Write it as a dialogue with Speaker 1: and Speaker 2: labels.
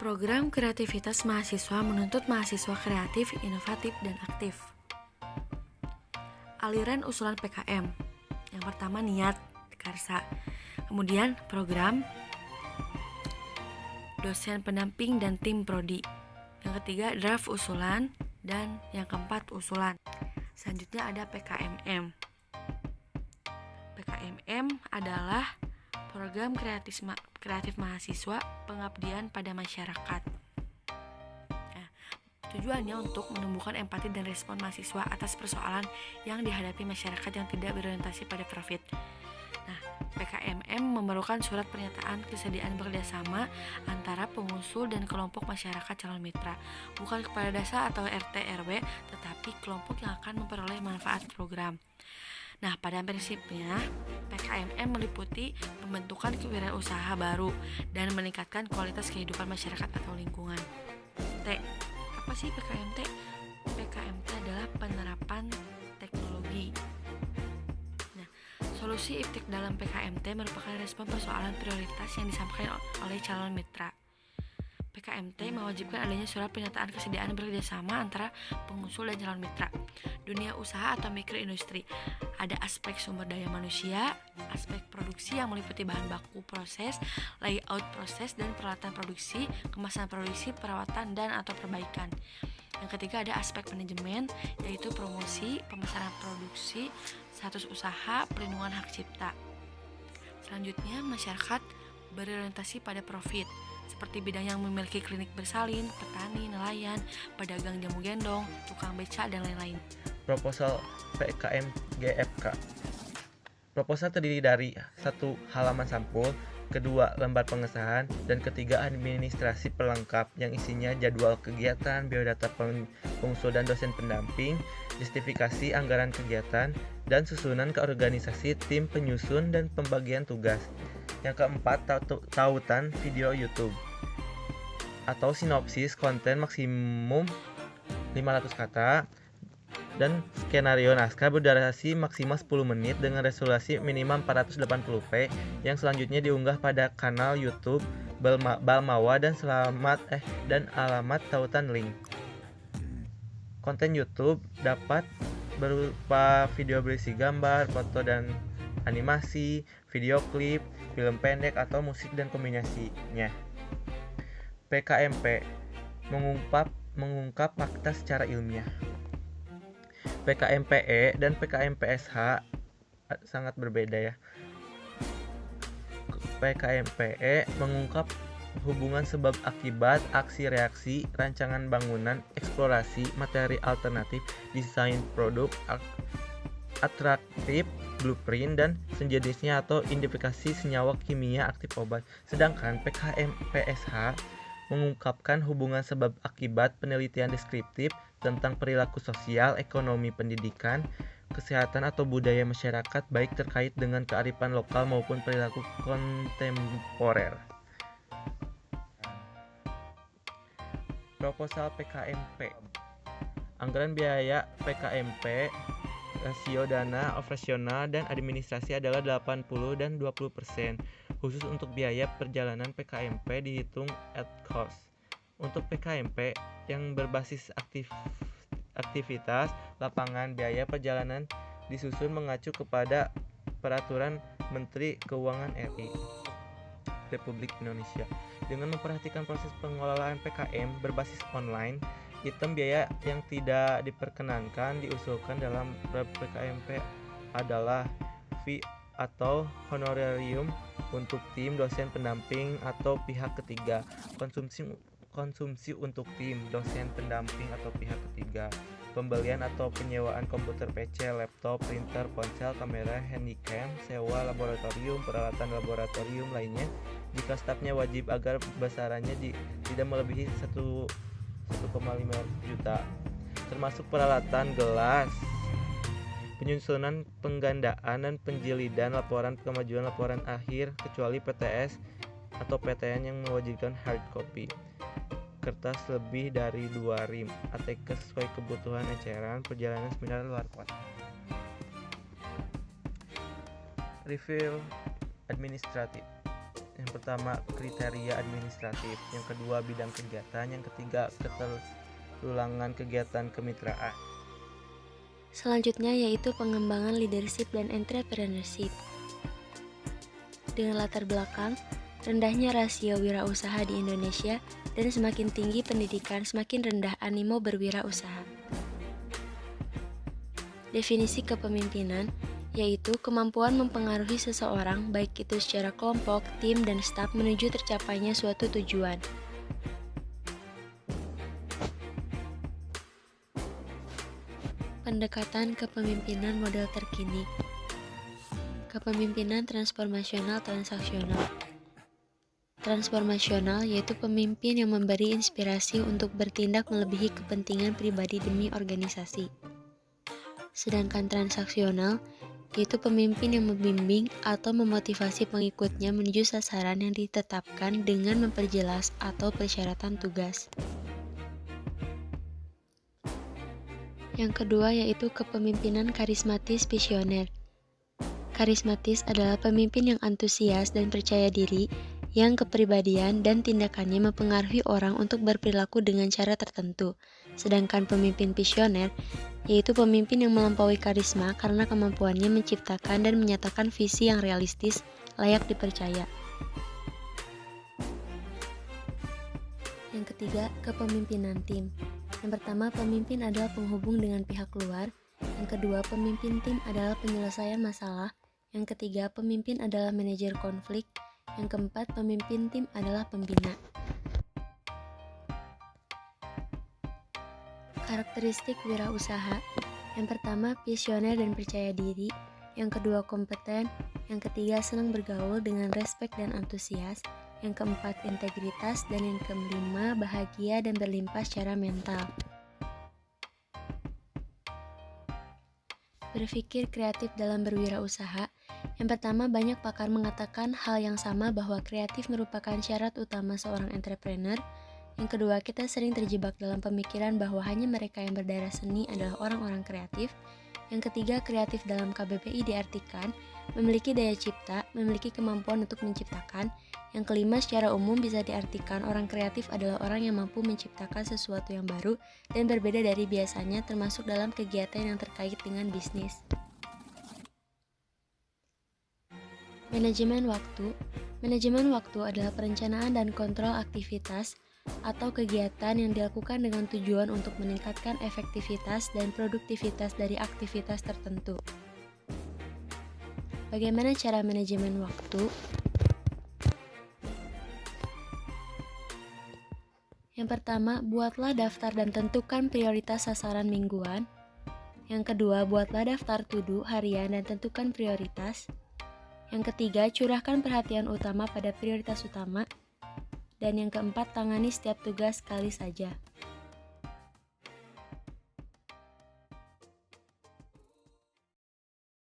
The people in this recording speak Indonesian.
Speaker 1: Program kreativitas mahasiswa menuntut mahasiswa kreatif, inovatif, dan aktif. Aliran usulan PKM. Yang pertama niat, karsa. Kemudian program, dosen pendamping dan tim prodi. Yang ketiga draft usulan, dan yang keempat usulan. Selanjutnya ada PKMM. PKMM adalah program kreatif mahasiswa pengabdian pada masyarakat. Nah, tujuannya untuk menumbuhkan empati dan respon mahasiswa atas persoalan yang dihadapi masyarakat yang tidak berorientasi pada profit. Nah, PKMM memerlukan surat pernyataan kesediaan bekerjasama antara pengusul dan kelompok masyarakat calon mitra, bukan kepada desa atau RT RW, tetapi kelompok yang akan memperoleh manfaat program. Nah, pada prinsipnya PKMM meliputi pembentukan kewirausaha baru dan meningkatkan kualitas kehidupan masyarakat atau lingkungan. Apa sih PKMT? PKMT adalah penerapan teknologi. Nah, solusi iptik dalam PKMT merupakan respon persoalan prioritas yang disampaikan oleh calon mitra. PKMT mewajibkan adanya surat pernyataan kesediaan bekerjasama antara pengusul dan calon mitra. Dunia usaha atau mikroindustri, ada aspek sumber daya manusia, aspek produksi yang meliputi bahan baku proses, layout proses dan peralatan produksi, kemasan produksi, perawatan dan atau perbaikan. Yang ketiga ada aspek manajemen, yaitu promosi, pemasaran produksi, status usaha, perlindungan hak cipta. Selanjutnya masyarakat berorientasi pada profit, seperti bidang yang memiliki klinik bersalin, petani, nelayan, pedagang jamu gendong, tukang beca, dan lain-lain.
Speaker 2: Proposal PKM GFK. Proposal terdiri dari 1. Halaman sampul, 2. Lembar pengesahan, dan 3. Administrasi pelengkap yang isinya jadwal kegiatan, biodata pengusul dan dosen pendamping, justifikasi anggaran kegiatan, dan susunan keorganisasi tim penyusun dan pembagian tugas. Yang keempat, tautan video YouTube atau sinopsis konten maksimum 500 kata dan skenario naskah berdurasi maksimal 10 menit dengan resolusi minimal 480p yang selanjutnya diunggah pada kanal YouTube Balmawa dan alamat tautan link. Konten YouTube dapat berupa video berisi gambar, foto dan animasi, video klip, film pendek atau musik dan kombinasinya. PKMP mengungkap fakta secara ilmiah. PKMPE dan PKMPSH sangat berbeda ya. PKMPE mengungkap hubungan sebab akibat, aksi reaksi, rancangan bangunan, eksplorasi, materi alternatif, desain produk, atraktif, blueprint, dan sejenisnya atau identifikasi senyawa kimia aktif obat. Sedangkan PKMPSH mengungkapkan hubungan sebab akibat, penelitian deskriptif tentang perilaku sosial, ekonomi, pendidikan, kesehatan atau budaya masyarakat baik terkait dengan kearifan lokal maupun perilaku kontemporer. Proposal PKMP. Anggaran biaya PKMP, rasio dana operasional dan administrasi adalah 80 dan 20%. Khusus untuk biaya perjalanan PKMP dihitung at cost. Untuk PKMP yang berbasis aktivitas lapangan, biaya perjalanan disusun mengacu kepada Peraturan Menteri Keuangan RI Republik Indonesia. Dengan memperhatikan proses pengelolaan PKM berbasis online, item biaya yang tidak diperkenankan diusulkan dalam PKMP adalah fee atau honorarium untuk tim, dosen pendamping atau pihak ketiga, konsumsi untuk tim, dosen pendamping atau pihak ketiga, pembelian atau penyewaan komputer PC, laptop, printer, ponsel, kamera, handycam, sewa laboratorium, peralatan laboratorium lainnya jika stafnya wajib agar besarannya tidak melebihi 1,5 juta, termasuk peralatan gelas, penyusunan, penggandaan, dan penjilidan laporan kemajuan laporan akhir kecuali PTS atau PTN yang mewajibkan hard copy, kertas lebih dari 2 rim, ATK sesuai kebutuhan eceran, perjalanan seminar luar kota. Review administratif. Yang pertama, kriteria administratif. Yang kedua, bidang kegiatan. Yang ketiga, keterulangan kegiatan kemitraan.
Speaker 3: Selanjutnya yaitu pengembangan leadership dan entrepreneurship. Dengan latar belakang, rendahnya rasio wirausaha di Indonesia dan semakin tinggi pendidikan, semakin rendah animo berwirausaha. Definisi kepemimpinan yaitu kemampuan mempengaruhi seseorang baik itu secara kelompok, tim, dan staf menuju tercapainya suatu tujuan. Pendekatan kepemimpinan model terkini. Kepemimpinan transformasional transaksional. Transformasional yaitu pemimpin yang memberi inspirasi untuk bertindak melebihi kepentingan pribadi demi organisasi. Sedangkan transaksional yaitu pemimpin yang membimbing atau memotivasi pengikutnya menuju sasaran yang ditetapkan dengan memperjelas atau persyaratan tugas. Yang kedua yaitu kepemimpinan karismatis visioner. Karismatis adalah pemimpin yang antusias dan percaya diri, yang kepribadian dan tindakannya mempengaruhi orang untuk berperilaku dengan cara tertentu. Sedangkan pemimpin visioner yaitu pemimpin yang melampaui karisma karena kemampuannya menciptakan dan menyatakan visi yang realistis, layak dipercaya. Yang ketiga, kepemimpinan tim. Yang pertama, pemimpin adalah penghubung dengan pihak luar. Yang kedua, pemimpin tim adalah penyelesaian masalah. Yang ketiga, pemimpin adalah manajer konflik. Yang keempat, pemimpin tim adalah pembina. Karakteristik wirausaha. Yang pertama, visioner dan percaya diri. Yang kedua, kompeten. Yang ketiga, senang bergaul dengan respek dan antusias. Yang keempat, integritas. Dan yang kelima, bahagia dan berlimpah secara mental. Berpikir kreatif dalam berwirausaha. Yang pertama, banyak pakar mengatakan hal yang sama bahwa kreatif merupakan syarat utama seorang entrepreneur. Yang kedua, kita sering terjebak dalam pemikiran bahwa hanya mereka yang berdarah seni adalah orang-orang kreatif. Yang ketiga, kreatif dalam KBBI diartikan memiliki daya cipta, memiliki kemampuan untuk menciptakan. Yang kelima, secara umum bisa diartikan orang kreatif adalah orang yang mampu menciptakan sesuatu yang baru dan berbeda dari biasanya, termasuk dalam kegiatan yang terkait dengan bisnis. Manajemen waktu. Manajemen waktu adalah perencanaan dan kontrol aktivitas atau kegiatan yang dilakukan dengan tujuan untuk meningkatkan efektivitas dan produktivitas dari aktivitas tertentu. Bagaimana cara manajemen waktu? Yang pertama, buatlah daftar dan tentukan prioritas sasaran mingguan. Yang kedua, buatlah daftar to-do harian dan tentukan prioritas. Yang ketiga, curahkan perhatian utama pada prioritas utama. Dan yang keempat, tangani setiap tugas sekali saja.